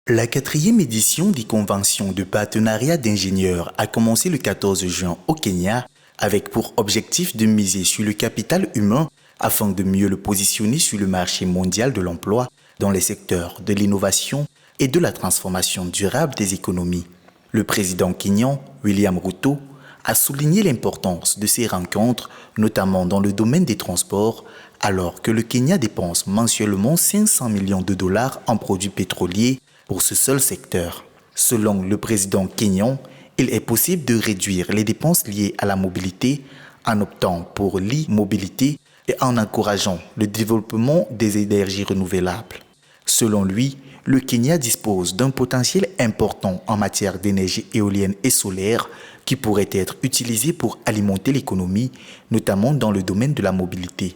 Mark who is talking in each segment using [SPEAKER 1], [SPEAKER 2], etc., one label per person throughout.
[SPEAKER 1] La quatrième édition des conventions de partenariat d'ingénieurs a commencé le 14 juin au Kenya avec pour objectif de miser sur le capital humain afin de mieux le positionner sur le marché mondial de l'emploi dans les secteurs de l'innovation et de la transformation durable des économies. Le président kenyan, William Ruto, a souligné l'importance de ces rencontres, notamment dans le domaine des transports, alors que le Kenya dépense mensuellement 500 millions de dollars en produits pétroliers pour ce seul secteur. Selon le président kenyan, il est possible de réduire les dépenses liées à la mobilité en optant pour l'e-mobilité et en encourageant le développement des énergies renouvelables. Selon lui, le Kenya dispose d'un potentiel important en matière d'énergie éolienne et solaire qui pourrait être utilisé pour alimenter l'économie, notamment dans le domaine de la mobilité.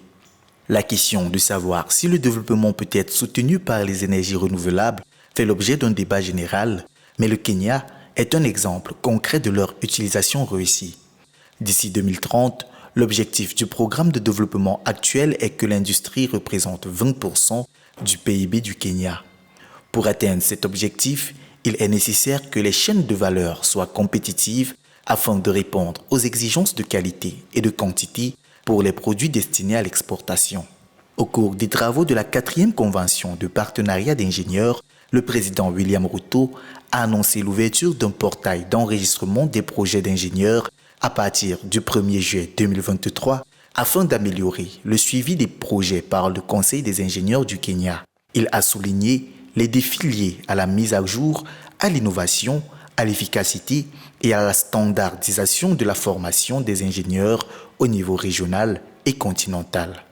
[SPEAKER 1] La question de savoir si le développement peut être soutenu par les énergies renouvelables fait l'objet d'un débat général, mais le Kenya est un exemple concret de leur utilisation réussie. D'ici 2030, l'objectif du programme de développement actuel est que l'industrie représente 20% du PIB du Kenya. Pour atteindre cet objectif, il est nécessaire que les chaînes de valeur soient compétitives afin de répondre aux exigences de qualité et de quantité pour les produits destinés à l'exportation. Au cours des travaux de la 4e convention de partenariat d'ingénieurs, le président William Ruto a annoncé l'ouverture d'un portail d'enregistrement des projets d'ingénieurs à partir du 1er juillet 2023 afin d'améliorer le suivi des projets par le Conseil des ingénieurs du Kenya. Il a souligné les défis liés à la mise à jour, à l'innovation, à l'efficacité et à la standardisation de la formation des ingénieurs au niveau régional et continental.